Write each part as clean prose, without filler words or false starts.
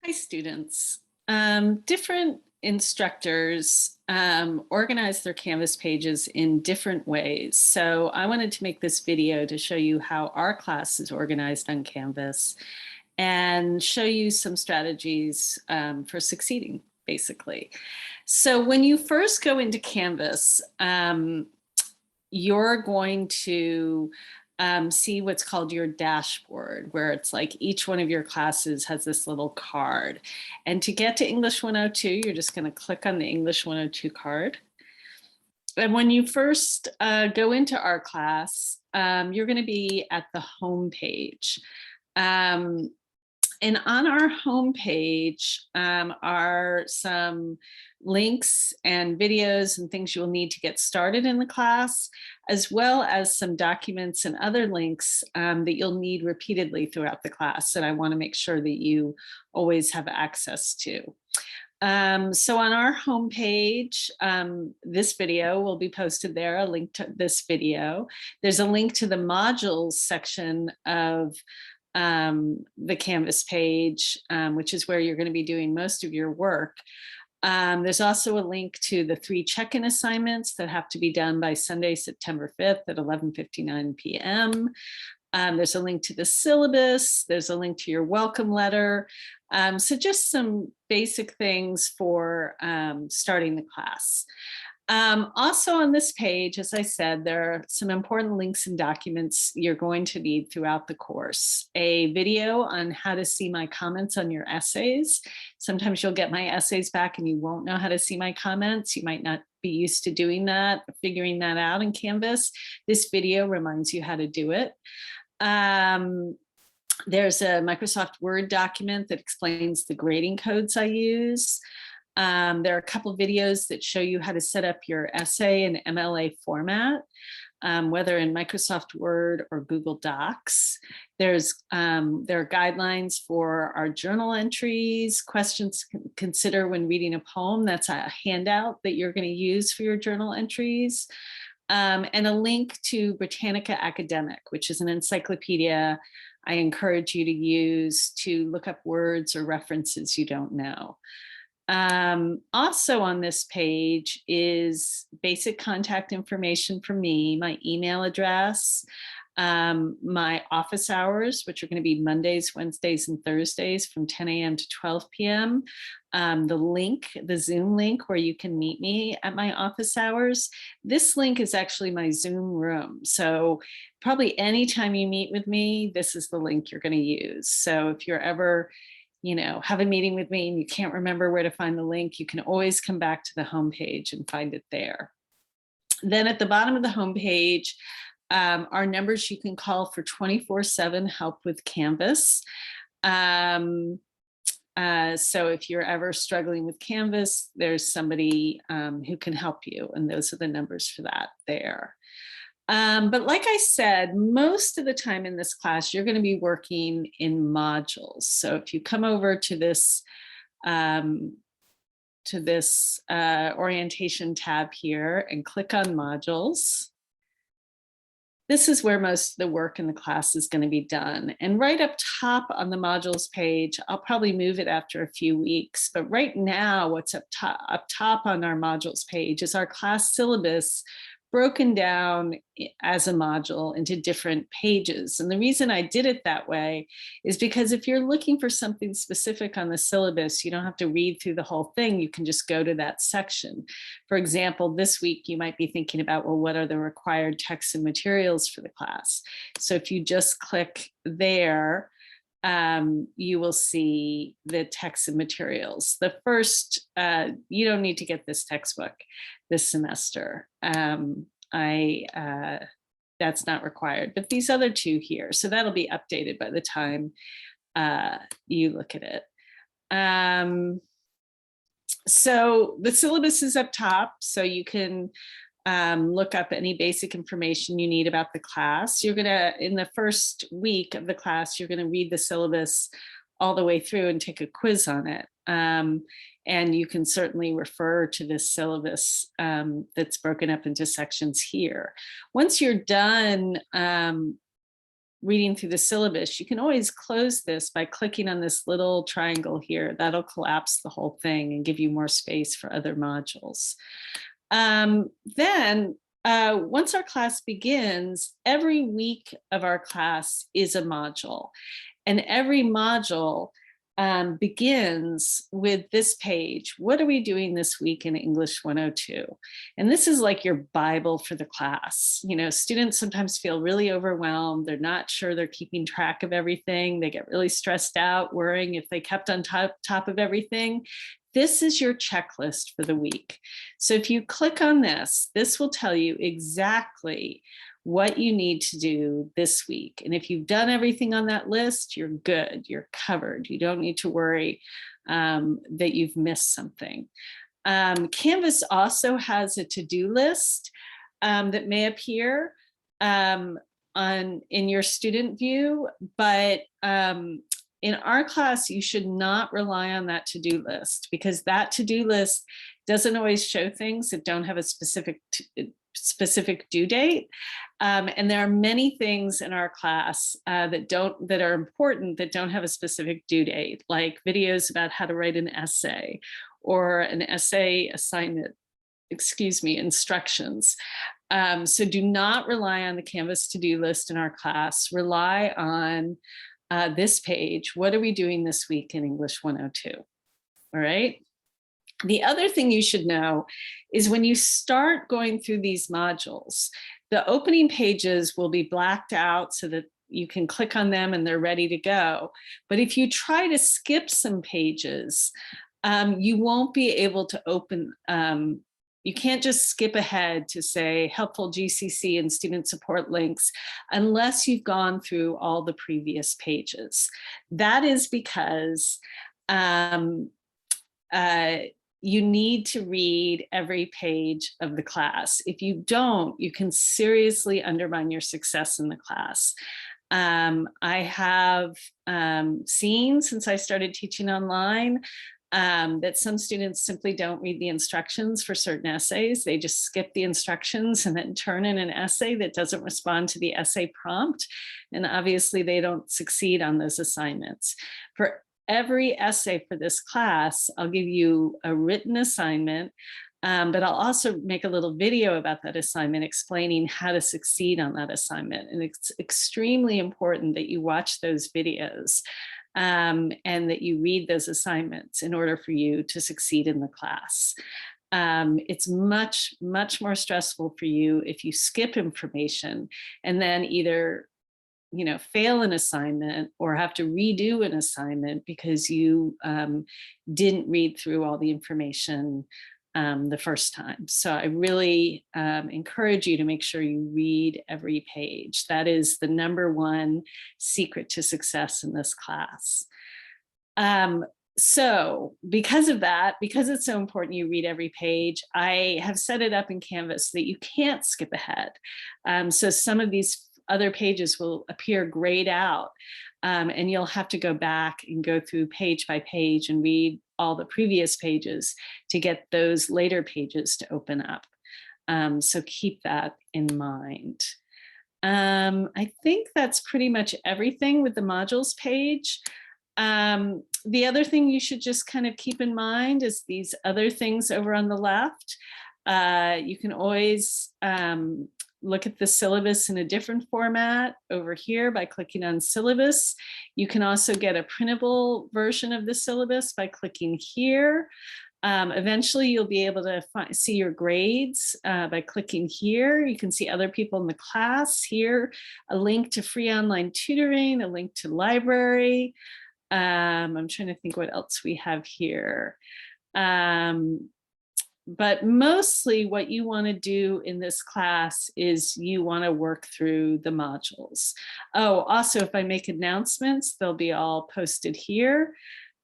Hi, students. Different instructors organize their Canvas pages in different ways. So I wanted to make this video to show you how our class is organized on Canvas and show you some strategies for succeeding, basically. So when you first go into Canvas, you're going to see what's called your dashboard, where it's like each one of your classes has this little card. And to get to English 102, you're just going to click on the English 102 card. And when you first go into our class, you're going to be at the home page. And on our homepage are some links and videos and things you'll need to get started in the class, as well as some documents and other links that you'll need repeatedly throughout the class that I want to make sure that you always have access to. So on our homepage, this video will be posted there, a link to this video. There's a link to the modules section of the Canvas page, which is where you're going to be doing most of your work. There's also a link to the 3 check-in assignments that have to be done by Sunday, September 5th at 11:59 p.m. There's a link to the syllabus. There's a link to your welcome letter. So just some basic things for starting the class. Also on this page, as I said, there are some important links and documents you're going to need throughout the course. A video on how to see my comments on your essays. Sometimes you'll get my essays back and you won't know how to see my comments. You might not be used to doing that, figuring that out in Canvas. This video reminds you how to do it. There's a Microsoft Word document that explains the grading codes I use. There are a couple of videos that show you how to set up your essay in MLA format, whether in Microsoft Word or Google Docs. There are guidelines for our journal entries, questions to consider when reading a poem. That's a handout that you're going to use for your journal entries. And a link to Britannica Academic, which is an encyclopedia I encourage you to use to look up words or references you don't know. Also on this page is basic contact information for me, my email address, my office hours, which are going to be Mondays, Wednesdays, and Thursdays from 10 a.m. to 12 p.m. The link, the Zoom link where you can meet me at my office hours. This link is actually my Zoom room. So probably anytime you meet with me, this is the link you're going to use. So if you're ever have a meeting with me and you can't remember where to find the link, you can always come back to the homepage and find it there. Then at the bottom of the homepage are numbers you can call for 24/7 help with Canvas. So if you're ever struggling with Canvas, there's somebody who can help you, and those are the numbers for that there. But like I said, most of the time in this class, you're going to be working in modules. So if you come over to this orientation tab here and click on modules, this is where most of the work in the class is going to be done. And right up top on the modules page, I'll probably move it after a few weeks, but right now what's up top on our modules page is our class syllabus broken down as a module into different pages. And the reason I did it that way is because if you're looking for something specific on the syllabus, you don't have to read through the whole thing. You can just go to that section. For example, this week you might be thinking about, well, what are the required texts and materials for the class? So if you just click there, you will see the texts and materials. The first, you don't need to get this textbook this semester. That's not required, but these other 2 here, so that'll be updated by the time you look at it. So the syllabus is up top, so you can look up any basic information you need about the class. You're gonna, in the first week of the class, you're gonna read the syllabus all the way through and take a quiz on it. And you can certainly refer to this syllabus that's broken up into sections here. Once you're done reading through the syllabus, you can always close this by clicking on this little triangle here. That'll collapse the whole thing and give you more space for other modules. Then once our class begins, every week of our class is a module. And every module begins with this page. What are we doing this week in English 102? And this is like your Bible for the class. You know, students sometimes feel really overwhelmed. They're not sure they're keeping track of everything. They get really stressed out, worrying if they kept on top of everything. This is your checklist for the week. So if you click on this, this will tell you exactly what you need to do this week. And if you've done everything on that list, you're good, you're covered. You don't need to worry that you've missed something. Canvas also has a to-do list that may appear in your student view, but in our class, you should not rely on that to-do list, because that to-do list doesn't always show things that don't have a specific due date. And there are many things in our class that are important that don't have a specific due date, like videos about how to write an essay or an essay assignment, instructions. So do not rely on the Canvas to-do list in our class. Rely on this page. What are we doing this week in English 102? All right. The other thing you should know is when you start going through these modules, the opening pages will be blacked out so that you can click on them and they're ready to go. But if you try to skip some pages, you won't be able to open, you can't just skip ahead to say helpful GCC and student support links unless you've gone through all the previous pages. That is because you need to read every page of the class. If you don't, you can seriously undermine your success in the class. I have seen, since I started teaching online, that some students simply don't read the instructions for certain essays. They just skip the instructions and then turn in an essay that doesn't respond to the essay prompt. And obviously they don't succeed on those assignments. For every essay for this class, I'll give you a written assignment, but I'll also make a little video about that assignment explaining how to succeed on that assignment. And it's extremely important that you watch those videos and that you read those assignments in order for you to succeed in the class. It's much, much more stressful for you if you skip information and then either fail an assignment or have to redo an assignment because you didn't read through all the information the first time. So I really encourage you to make sure you read every page. That is the #1 secret to success in this class. So because of that, because it's so important you read every page, I have set it up in Canvas so that you can't skip ahead. So some of these other pages will appear grayed out, and you'll have to go back and go through page by page and read all the previous pages to get those later pages to open up. So keep that in mind. I think that's pretty much everything with the modules page. The other thing you should just kind of keep in mind is these other things over on the left. You can always look at the syllabus in a different format over here by clicking on syllabus. You can also get a printable version of the syllabus by clicking here. Eventually you'll be able to see your grades by clicking here. You can see other people in the class here, a link to free online tutoring, a link to library. I'm trying to think what else we have here. But mostly what you want to do in this class is you want to work through the modules. Oh, also, if I make announcements, they'll be all posted here.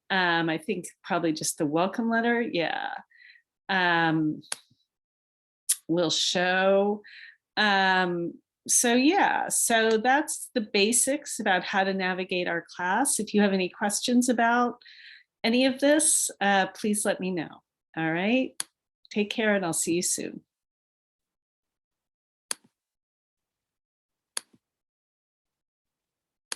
I think probably just the welcome letter. Yeah. Will show. So yeah, so that's the basics about how to navigate our class. If you have any questions about any of this, please let me know. All right. Take care and I'll see you soon.